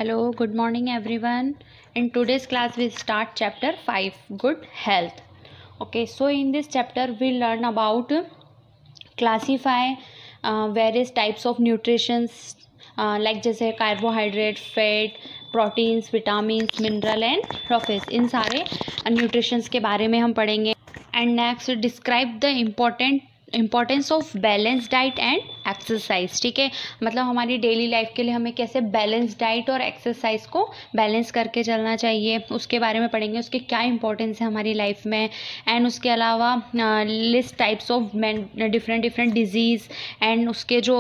Hello, good morning everyone. In today's class we start chapter 5, good health. Okay, so in this chapter we learn about classify various types of nutritions like जैसे carbohydrate, fat, proteins, vitamins, mineral and prophets. इन सारे nutritions के बारे में हम पढ़ेंगे. And next describe the importance of balance diet and exercise. ठीक है, मतलब हमारी डेली लाइफ के लिए हमें कैसे बैलेंस डाइट और एक्सरसाइज को बैलेंस करके चलना चाहिए उसके बारे में पढ़ेंगे. उसके क्या इंपॉर्टेंस है हमारी लाइफ में. एंड उसके अलावा list types of different disease and उसके जो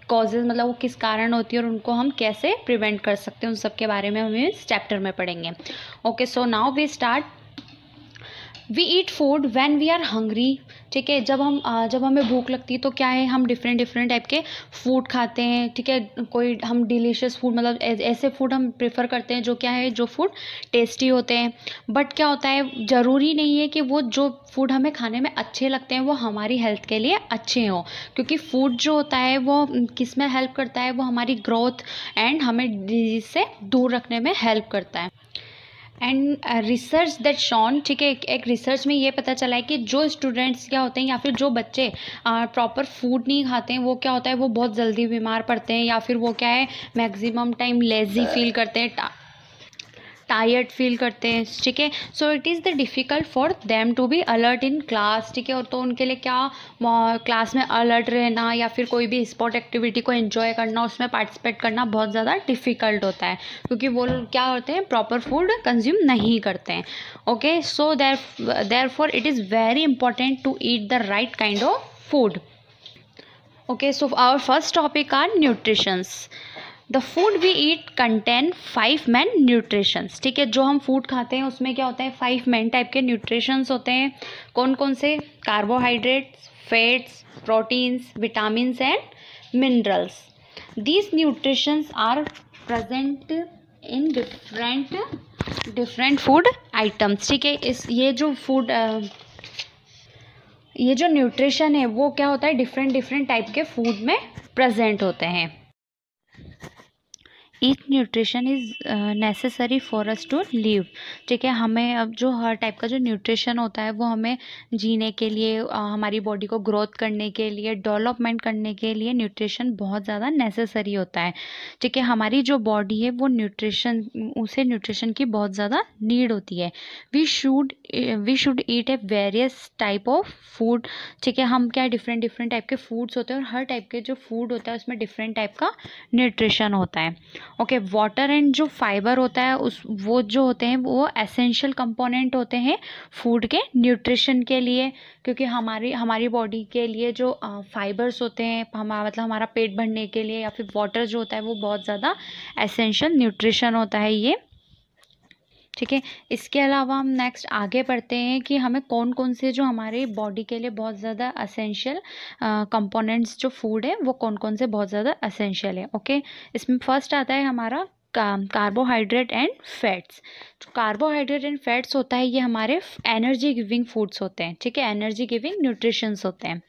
कॉजेज मतलब वो किस कारण होती है और उनको हम कैसे प्रिवेंट कर सकते हैं, उन सब के बारे में हम इस चैप्टर में पढ़ेंगे. Okay, so now we start. We eat food when we are hungry. ठीक है, जब हमें भूख लगती है तो क्या है, हम डिफरेंट टाइप के फूड खाते हैं. ठीक है, कोई हम डिलीशियस फूड मतलब ऐसे फूड हम प्रेफर करते हैं जो क्या है, जो फूड टेस्टी होते हैं. बट क्या होता है, ज़रूरी नहीं है कि वो जो फूड हमें खाने में अच्छे लगते हैं वो हमारी हेल्थ के लिए अच्छे हों. क्योंकि फूड जो होता है वो किस में हेल्प करता है, वो हमारी ग्रोथ एंड हमें डिजीज से दूर रखने में हेल्प करता है. And research that shown. ठीक है, एक रिसर्च में ये पता चला है कि जो स्टूडेंट्स क्या होते हैं या फिर जो बच्चे प्रॉपर फूड नहीं खाते हैं वो क्या होता है, वो बहुत जल्दी बीमार पड़ते हैं या फिर वो क्या है मैक्सिमम टाइम लेजी फील करते हैं, टायर्ड फील करते हैं. ठीक है, so it is the difficult for them to be alert in class. ठीक है, और तो उनके लिए क्या क्लास में अलर्ट रहना या फिर कोई भी स्पोर्ट एक्टिविटी को एंजॉय करना, उसमें पार्टिसिपेट करना बहुत ज़्यादा डिफ़िकल्ट होता है क्योंकि वो क्या होते हैं, प्रॉपर फूड कंज्यूम नहीं करते हैं. Okay, so therefore it is very important to eat the right kind of food. Okay, so our first topic are nutritions. The food we eat contain 5 main nutritions. ठीक है, जो हम food खाते हैं उसमें क्या होता है, 5 मेन टाइप के न्यूट्रिशंस होते हैं. कौन कौन से? Carbohydrates, fats, proteins, vitamins and minerals. These nutritions are present in different food items. ठीक है, ये जो न्यूट्रिशन है वो क्या होता है, डिफरेंट टाइप के फूड में प्रेजेंट होते हैं. Each nutrition is necessary for us to live. ठीक है, हमें अब जो हर टाइप का जो न्यूट्रिशन होता है वो हमें जीने के लिए, हमारी बॉडी को ग्रोथ करने के लिए, डेवलपमेंट करने के लिए न्यूट्रिशन बहुत ज़्यादा नेसेसरी होता है. ठीक है, हमारी जो बॉडी है वो उसे न्यूट्रिशन की बहुत ज़्यादा नीड होती है. We should eat a various type of food. ठीक है, हम क्या डिफरेंट टाइप के फूड्स होते हैं और हर टाइप के जो फूड होता है उसमें डिफरेंट टाइप का न्यूट्रिशन होता है. ओके, वाटर एंड जो फाइबर होता है वो जो होते हैं वो एसेंशियल कंपोनेंट होते हैं फूड के न्यूट्रिशन के लिए. क्योंकि हमारी बॉडी के लिए जो फाइबर्स होते हैं मतलब हमारा पेट भरने के लिए, या फिर वाटर जो होता है वो बहुत ज़्यादा एसेंशियल न्यूट्रिशन होता है ये. ठीक है, इसके अलावा हम नेक्स्ट आगे बढ़ते हैं कि हमें कौन कौन से जो हमारे बॉडी के लिए बहुत ज़्यादा असेंशियल कंपोनेंट्स जो फूड है वो कौन कौन से बहुत ज़्यादा असेंशियल है. ओके, इसमें फर्स्ट आता है हमारा कार्बोहाइड्रेट एंड फैट्स. जो कार्बोहाइड्रेट एंड फैट्स होता है ये हमारे एनर्जी गिविंग फूड्स होते हैं. ठीक है, एनर्जी गिविंग न्यूट्रिशंस होते हैं.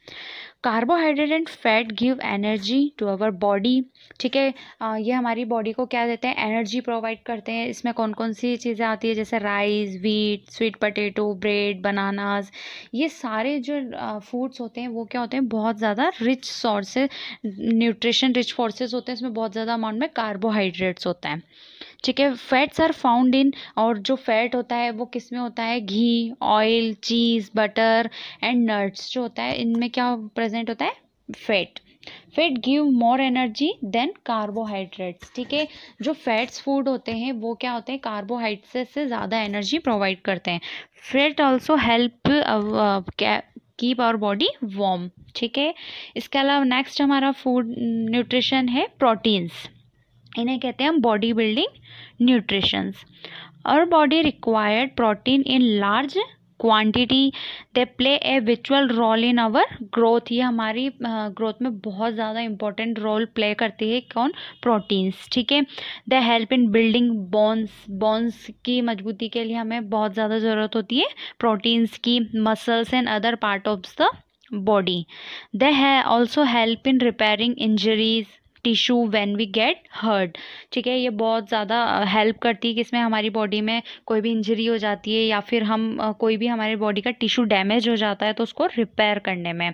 Carbohydrate and fat give energy to our body. ठीक है, ये हमारी बॉडी को क्या देते हैं, एनर्जी प्रोवाइड करते हैं. इसमें कौन कौन सी चीज़ें आती है, जैसे rice, wheat, sweet potato, bread, bananas. ये सारे जो फूड्स होते हैं वो क्या होते हैं, बहुत ज़्यादा rich sources, nutrition rich sources होते हैं. इसमें बहुत ज़्यादा अमाउंट में कार्बोहाइड्रेट्स होता है. ठीक है, फैट्स आर फाउंड इन, और जो फैट होता है वो किस में होता है, ghee, oil, cheese, butter and nuts जो होता है इनमें क्या प्रेजेंट होता है, fat. Fat give more energy than carbohydrates. ठीक है, जो फैट्स फूड होते हैं वो क्या होते हैं, कार्बोहाइड्रेट से ज़्यादा एनर्जी प्रोवाइड करते हैं. Fat also help keep our body warm. ठीक है, इसके अलावा नेक्स्ट हमारा फूड न्यूट्रिशन है प्रोटीन्स. इन्हें कहते हैं हम body building nutritions. Our body required protein in large quantity. They play a विचुअल रोल इन आवर ग्रोथ. ये हमारी ग्रोथ में बहुत ज़्यादा इंपॉर्टेंट रोल प्ले करती है कौन, प्रोटीन्स. ठीक है, they help in building bones की मजबूती के लिए हमें बहुत ज़्यादा ज़रूरत होती है प्रोटीन्स की. Muscles and other part of the body. They also help in repairing injuries. Tissue when we get hurt. ठीक है, ये बहुत ज़्यादा हेल्प करती है कि इसमें हमारी बॉडी में कोई भी इंजरी हो जाती है या फिर हम कोई भी हमारी बॉडी का टिश्यू डैमेज हो जाता है तो उसको रिपेयर करने में।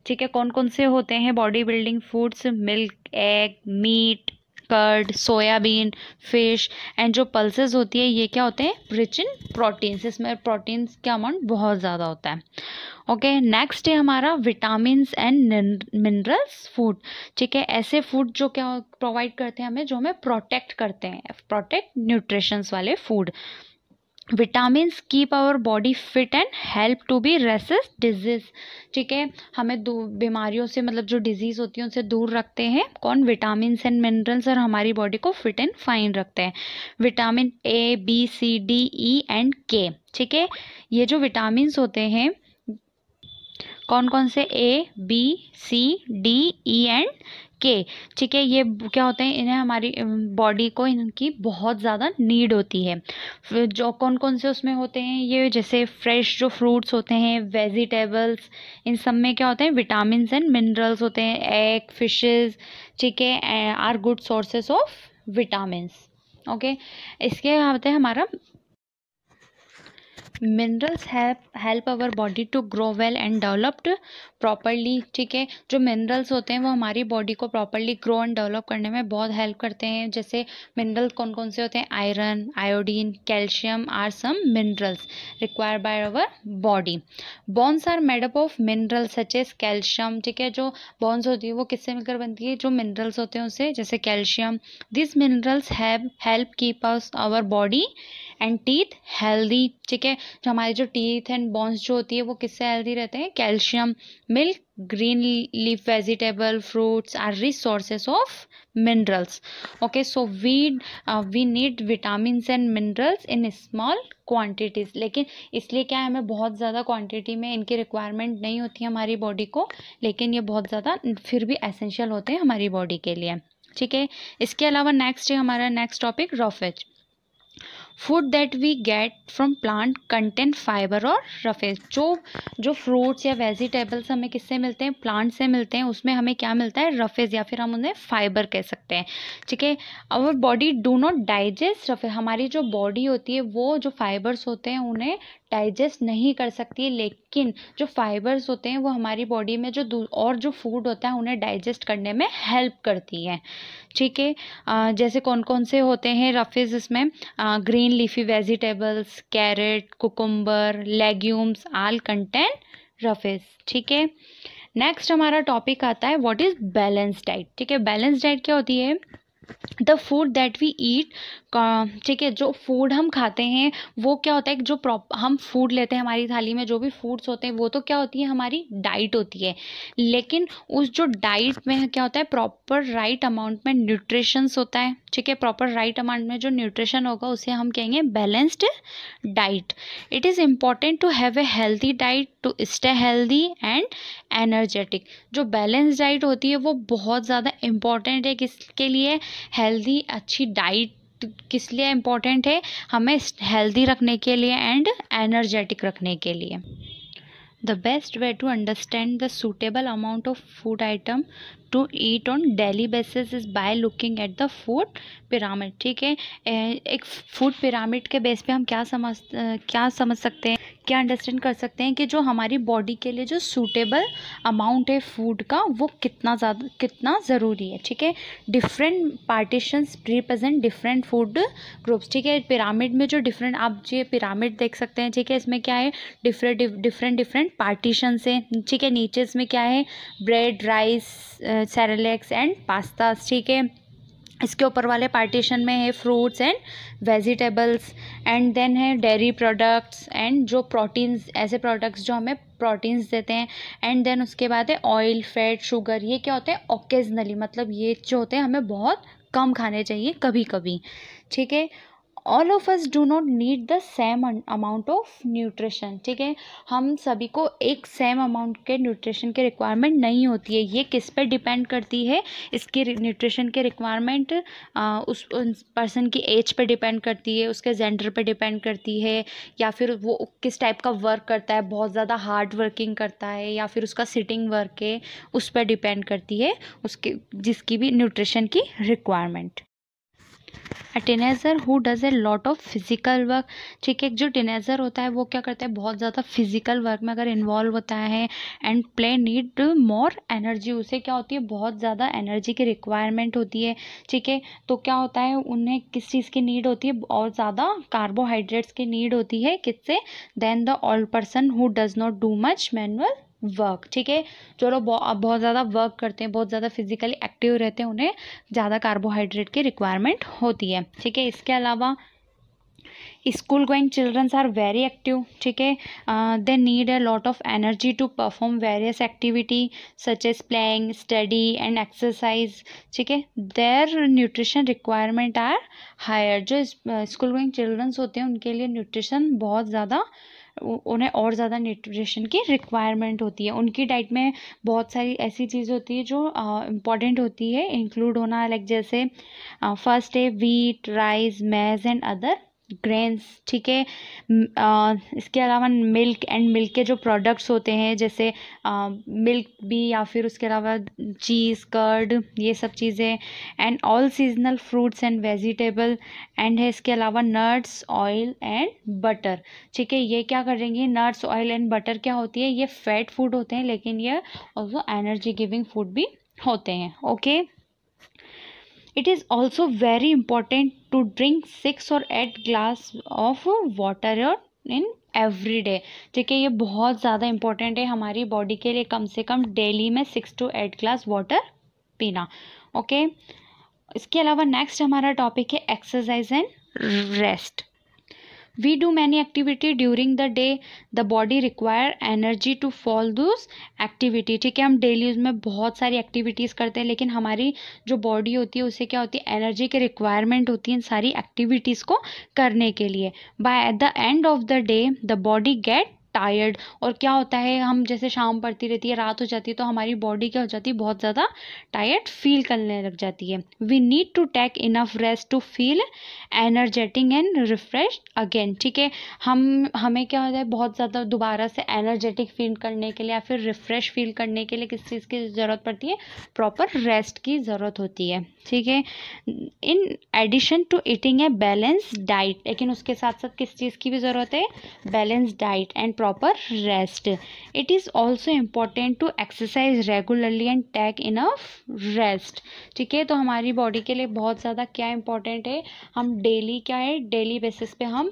ठीक है, कौन कौन से होते हैं body building foods? Milk, egg, meat, curd, soybean, fish and जो पल्सेस होती है ये क्या होते हैं? Rich in proteins. इसमें प्रोटीन्स का अमाउंट बहुत ज़्यादा होता है। ओके, नेक्स्ट है हमारा विटामिन्स एंड मिनरल्स फूड। ठीक है, ऐसे फूड जो क्या प्रोवाइड करते हैं हमें, जो हमें प्रोटेक्ट करते हैं, प्रोटेक्ट न्यूट्रिशंस वाले food. Vitamins keep our body fit and help to be resist disease. ठीक है, हमें बीमारियों से मतलब जो डिजीज़ होती है उनसे दूर रखते हैं कौन? विटामिन्स एंड मिनरल्स, और हमारी बॉडी को फिट एंड फाइन रखते हैं। Vitamin A, B, C, D, E and K. ठीक है, ये जो विटामिन्स होते हैं कौन कौन से? A, B, C, D, E and K. ठीक है, ये क्या होते हैं? इन्हें हमारी बॉडी को इनकी बहुत ज़्यादा नीड होती है। फिर जो कौन कौन से उसमें होते हैं ये, जैसे फ्रेश जो फ्रूट्स होते हैं, वेजिटेबल्स, इन सब में क्या होते हैं? विटामिन्स एंड मिनरल्स होते हैं। एग, फिशेस, ठीक है, are good sources of vitamins. Okay, इसके होते हैं हमारा minerals help our body to grow well and developed properly. ठीक है, जो मिनरल्स होते हैं वो हमारी बॉडी को प्रॉपरली ग्रो एंड डेवलप करने में बहुत हेल्प करते हैं। जैसे मिनरल्स कौन कौन से होते हैं? Iron, iodine, calcium are some minerals required by our body. Bones are made up of minerals such as calcium. ठीक है, जो बोन्स होती है वो किससे मिलकर बनती है? जो मिनरल्स होते हैं उससे, जैसे calcium. This minerals have help keep us our body and teeth healthy. ठीक है, जो हमारे जो टीथ एंड बोन्स जो होती है वो किससे हेल्दी रहते हैं? Calcium. Milk, green leaf vegetable, fruits are rich sources of minerals. Okay, so we need vitamins and minerals in small quantities. लेकिन इसलिए क्या है, हमें बहुत ज़्यादा क्वांटिटी में इनकी रिक्वायरमेंट नहीं होती है हमारी बॉडी को, लेकिन ये बहुत ज़्यादा फिर भी एसेंशियल होते हैं हमारी बॉडी के लिए। ठीक है, इसके अलावा नेक्स्ट है हमारा next topic roughage. Food that we get from plant contain fibre और रफेज। जो फ्रूट्स या वेजिटेबल्स हमें किससे मिलते हैं? प्लांट से मिलते हैं। उसमें हमें क्या मिलता है? रफेज, या फिर हम उन्हें फाइबर कह सकते हैं। ठीक है, our body do not digest roughage. हमारी जो बॉडी होती है वो जो फाइबर्स होते हैं उन्हें डाइजेस्ट नहीं कर सकती है, लेकिन जो फाइबर्स होते हैं वो हमारी बॉडी में जो फूड होता है उन्हें डाइजेस्ट करने में हेल्प करती है। ठीक है, जैसे कौन कौन से होते हैं रफेज इसमें? Green leafy vegetables, carrot, cucumber, legumes all contain roughage. ठीक है, नेक्स्ट हमारा टॉपिक आता है व्हाट इज बैलेंस डाइट। ठीक है, बैलेंस डाइट क्या होती है? The food that we eat. ठीक है, जो फूड हम खाते हैं वो क्या होता है? जो हम फूड लेते हैं हमारी थाली में, जो भी फूड्स होते हैं वो तो क्या होती है? हमारी डाइट होती है। लेकिन उस जो डाइट में क्या होता है? प्रॉपर राइट अमाउंट में न्यूट्रिशंस होता है। ठीक है, प्रॉपर राइट अमाउंट में जो न्यूट्रिशन होगा उसे हम कहेंगे balanced diet. It is important to have a healthy diet to stay healthy and energetic. जो बैलेंस डाइट होती है वो बहुत ज़्यादा इम्पॉर्टेंट है किसके लिए? हेल्दी अच्छी डाइट किस लिए इम्पॉर्टेंट है? हमें हेल्दी रखने के लिए एंड एनर्जेटिक रखने के लिए। The best way to understand the suitable amount of food item to eat on daily basis is by looking at the food pyramid. ठीक है, एक फूड पिरामिड के बेस पे हम क्या समझ सकते हैं, क्या अंडरस्टैंड कर सकते हैं कि जो हमारी बॉडी के लिए जो सूटेबल अमाउंट है फूड का वो कितना ज़रूरी है। ठीक है, different partitions represent different food groups. ठीक है, पिरामिड में जो डिफरेंट आप ये पिरामिड देख सकते हैं। ठीक है, इसमें क्या है? डिफरेंट पार्टीशंस हैं। ठीक है, नीचे इसमें क्या है? Bread, rice, cereals and pastas. ठीक है, इसके ऊपर वाले पार्टीशन में है fruits and vegetables, and then है डेयरी प्रोडक्ट्स एंड जो प्रोटीन्स, ऐसे प्रोडक्ट्स जो हमें प्रोटीन्स देते हैं, एंड देन उसके बाद है ऑयल, फैट, शुगर। ये क्या होते हैं? ओकेजनली, मतलब ये जो होते हैं हमें बहुत कम खाने चाहिए कभी कभी। ठीक है, all of us do not need the same amount of nutrition, ठीक है, हम सभी को एक सेम अमाउंट के न्यूट्रिशन की रिक्वायरमेंट नहीं होती है। ये किस पे डिपेंड करती है, इसकी न्यूट्रिशन की रिक्वायरमेंट उस पर्सन की एज पे डिपेंड करती है, उसके जेंडर पे डिपेंड करती है, या फिर वो किस टाइप का वर्क करता है, बहुत ज़्यादा हार्ड वर्किंग करता है या फिर उसका सिटिंग वर्क है, उस पर डिपेंड करती है उसके जिसकी भी न्यूट्रिशन की requirement. A teenager who does a lot of physical work, ठीक है, जो टीनेजर होता है वो क्या करता है, बहुत ज़्यादा फिजिकल वर्क में अगर इन्वॉल्व होता है and play need more energy, उसे क्या होती है, बहुत ज़्यादा एनर्जी की रिक्वायरमेंट होती है, ठीक है, तो क्या होता है, उन्हें किस चीज़ की नीड होती है, और ज़्यादा कार्बोहाइड्रेट्स की नीड होती है, किससे, then the old person who does not do much manual work, ठीक है, जो लोग बहुत ज़्यादा वर्क करते हैं, बहुत ज़्यादा फिजिकली एक्टिव रहते हैं, उन्हें ज़्यादा कार्बोहाइड्रेट की रिक्वायरमेंट होती है, ठीक है। इसके अलावा school going childrens are very active, ठीक है, they need a lot of energy to perform various activity such as playing, study and exercise, ठीक है, their nutrition requirement are higher. जो स्कूल गोइंग चिल्ड्रंस होते हैं उनके लिए न्यूट्रिशन बहुत ज़्यादा, उन्हें और ज़्यादा न्यूट्रिशन की रिक्वायरमेंट होती है। उनकी डाइट में बहुत सारी ऐसी चीज़ होती है जो इम्पॉर्टेंट होती है इंक्लूड होना, लाइक जैसे फर्स्ट है wheat, rice, maize and other grains, ठीक है, इसके अलावा मिल्क एंड मिल्क के जो प्रोडक्ट्स होते हैं जैसे मिल्क भी, या फिर उसके अलावा चीज़, कर्ड, ये सब चीज़ें, and all seasonal fruits and vegetable, and है इसके अलावा नट्स, ऑयल एंड बटर, ठीक है, ये क्या करेंगे, नट्स, ऑयल एंड बटर क्या होती है, ये फैट फूड होते हैं, लेकिन ये ऑल्सो एनर्जी गिविंग फूड भी होते हैं, okay. It is also very important to drink 6 or 8 glass of water in every day, ठीक है, ये बहुत ज़्यादा इम्पोर्टेंट है हमारी बॉडी के लिए, कम से कम डेली में 6 to 8 ग्लास वाटर पीना, ओके। इसके अलावा नेक्स्ट हमारा टॉपिक है exercise and rest. We do many activity during the day, the body require energy to follow those activity, ठीक है, हम डेली उसमें बहुत सारी एक्टिविटीज़ करते हैं, लेकिन हमारी जो बॉडी होती है उसे क्या होती है, एनर्जी की रिक्वायरमेंट होती है इन सारी एक्टिविटीज़ को करने के लिए। By at the end of the day the body get tired, और क्या होता है, हम जैसे शाम पड़ती रहती है, रात हो जाती है, तो हमारी बॉडी क्या हो जाती है, बहुत ज़्यादा टायर्ड फील करने लग जाती है। We need to take enough rest to feel energetic and refresh again, ठीक है, हमें क्या होता है, बहुत ज़्यादा दोबारा से एनर्जेटिक फील करने के लिए या फिर रिफ्रेश फील करने के लिए किस चीज़ की ज़रूरत पड़ती है, प्रॉपर रेस्ट की ज़रूरत होती है, ठीक है। In addition to eating a balance diet, लेकिन उसके साथ साथ किस चीज़ की भी ज़रूरत है, balance diet and proper rest. It is also important to exercise regularly and take enough rest, ठीक है, तो हमारी बॉडी के लिए बहुत ज़्यादा क्या इंपॉर्टेंट है, हम डेली क्या है, डेली बेसिस पे हम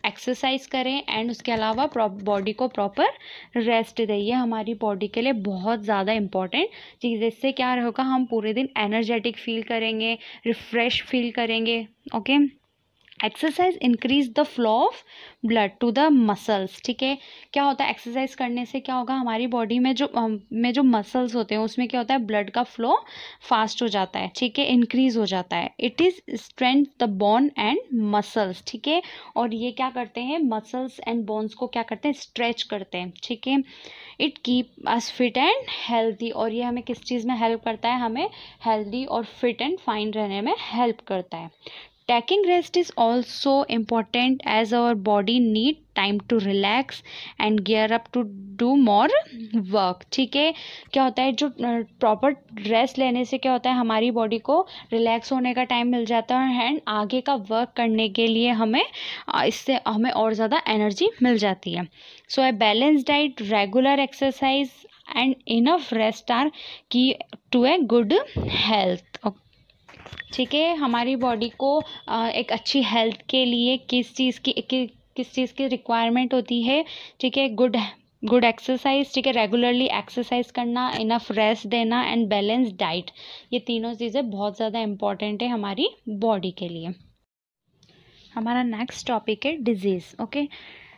एक्सरसाइज करें एंड उसके अलावा बॉडी को प्रॉपर रेस्ट दें, ये हमारी बॉडी के लिए बहुत ज़्यादा इंपॉर्टेंट चीज़। इससे क्या होगा, हम पूरे दिन एनर्जेटिक फील करेंगे, रिफ्रेश फील करेंगे, okay. Exercise increase the flow of blood to the muscles, ठीक है, क्या होता है, एक्सरसाइज करने से क्या होगा, हमारी बॉडी में जो मसल्स होते हैं उसमें क्या होता है, ब्लड का फ्लो फास्ट हो जाता है, ठीक है, इंक्रीज हो जाता है। It is strength the bone and muscles, ठीक है, और ये क्या करते हैं, मसल्स एंड बोन्स को क्या करते हैं, स्ट्रेच करते हैं, ठीक है। It keep us fit and healthy, और ये हमें किस चीज़ में हेल्प करता है, हमें हेल्दी और फिट एंड फाइन रहने में हेल्प करता है। Taking rest is also important as our body need time to relax and gear up to do more work, ठीक है, क्या होता है, जो प्रॉपर रेस्ट लेने से क्या होता है, हमारी बॉडी को रिलैक्स होने का टाइम मिल जाता है एंड आगे का वर्क करने के लिए इससे हमें और ज़्यादा एनर्जी मिल जाती है। So a balance diet, regular exercise and enough rest are key to a good health, ठीक है, हमारी बॉडी को एक अच्छी हेल्थ के लिए किस चीज़ की रिक्वायरमेंट होती है, ठीक है, गुड एक्सरसाइज, ठीक है, रेगुलरली एक्सरसाइज करना, इनफ रेस्ट देना एंड बैलेंस डाइट, ये तीनों चीज़ें बहुत ज़्यादा इम्पॉर्टेंट है हमारी बॉडी के लिए। हमारा नेक्स्ट टॉपिक है डिजीज़, ओके।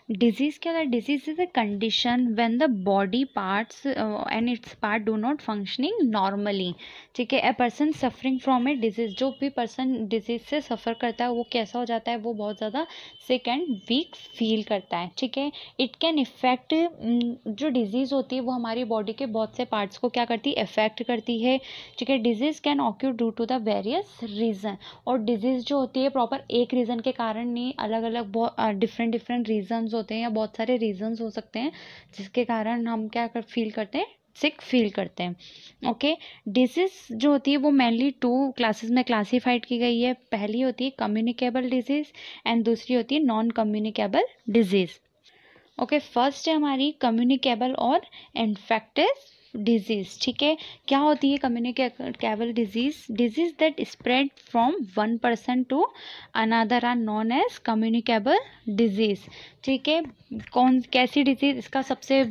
डिजीज़ क्या होता है? Disease is a condition when the body parts and it's part do not functioning normally, ठीक है। A person suffering from A disease, जो भी पर्सन डिजीज़ से सफ़र करता है वो कैसा हो जाता है? वो बहुत ज़्यादा सिक एंड वीक फील करता है, ठीक है। इट कैन इफ़ेक्ट, जो डिजीज़ होती है वो हमारी बॉडी के बहुत से पार्ट्स को क्या करती है? इफ़ेक्ट करती है, ठीक है। Disease can occur due to the various reason, और डिजीज़ जो होती है प्रॉपर एक रीज़न के कारण नहीं, अलग अलग बहुत डिफरेंट डिफरेंट रीजंस होते हैं या बहुत सारे रीजंस हो सकते हैं जिसके कारण हम क्या कर फील करते हैं? सिक फील करते हैं। ओके, डिजीज जो होती है वो मेनली 2 क्लासेस में क्लासीफाइड की गई है। पहली होती है कम्युनिकेबल डिजीज एंड दूसरी होती है non communicable disease. Okay, first है हमारी कम्युनिकेबल और इन्फेक्टिस डिजीज, ठीक है। क्या होती है communicable disease? Disease that spread from one person to another are known as communicable disease, ठीक है। कैसी डिजीज? इसका सबसे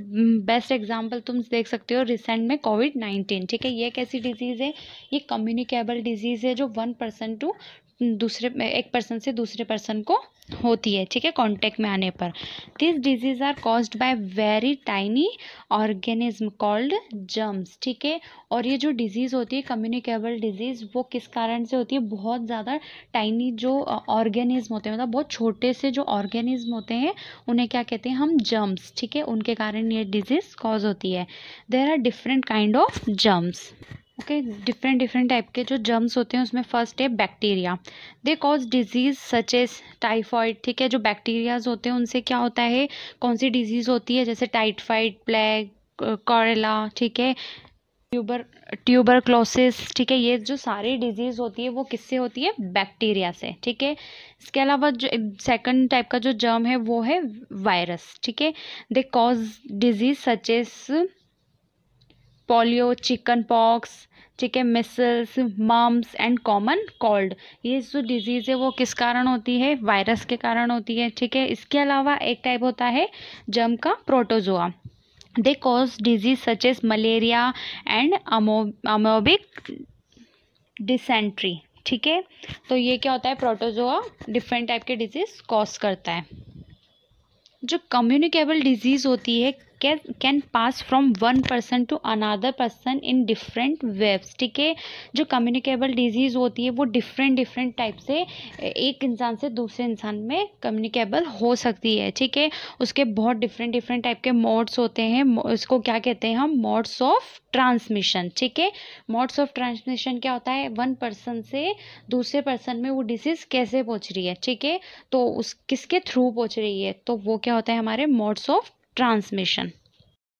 बेस्ट एग्जांपल तुम देख सकते हो रिसेंट में कोविड-19, ठीक है। ये कैसी डिजीज है? ये कम्युनिकेबल डिजीज है जो वन पर्सन टू एक पर्सन से दूसरे पर्सन को होती है, ठीक है, कांटेक्ट में आने पर। This disease are caused by very tiny organism called germs, ठीक है। और ये जो डिजीज़ होती है कम्युनिकेबल डिजीज़, वो किस कारण से होती है? बहुत ज़्यादा टाइनी जो ऑर्गेनिज्म होते हैं, मतलब बहुत छोटे से जो ऑर्गेनिज्म होते हैं उन्हें क्या कहते हैं हम? जर्म्स, ठीक है। उनके कारण ये डिजीज़ कॉज होती है। There are different kind of germs. Okay, different different type के जो जर्म्स होते हैं उसमें फर्स्ट है bacteria. They cause disease such as typhoid, ठीक है। जो बैक्टीरियाज होते हैं उनसे क्या होता है? कौन सी डिजीज होती है? जैसे टाइफाइड, प्लेग, कॉलेरा, ठीक है, ट्यूबरक्लोसिस, ठीक है। ये जो सारी डिजीज होती है वो किससे होती है? बैक्टीरिया से, ठीक है। इसके अलावा जो सेकंड टाइप का जो जर्म है वो है वायरस, ठीक है। They cause disease such as polio, chicken pox, ठीक है, measles, mumps and common cold. ये जो डिजीज़ है वो किस कारण होती है? वायरस के कारण होती है, ठीक है। इसके अलावा एक टाइप होता है जर्म का protozoa. They cause disease such as malaria and amoebic dysentery, ठीक है। तो ये क्या होता है? प्रोटोजोआ डिफरेंट टाइप के डिजीज कॉज करता है। जो कम्युनिकेबल डिजीज होती है can pass from one person to another person in different waves, ठीक है। जो कम्युनिकेबल डिजीज होती है वो डिफरेंट डिफरेंट टाइप से एक इंसान से दूसरे इंसान में कम्युनिकेबल हो सकती है, ठीक है। उसके बहुत डिफरेंट डिफरेंट टाइप के मोड्स होते हैं। इसको क्या कहते हैं हम? मोड्स ऑफ ट्रांसमिशन, ठीक है। मोड्स ऑफ ट्रांसमिशन क्या होता है? वन पर्सन से दूसरे पर्सन में वो डिजीज कैसे पहुंच रही है, ठीक है। तो उस किसके थ्रू पहुंच रही है, तो वो क्या होता है? हमारे मोड्स ऑफ ट्रांसमिशन।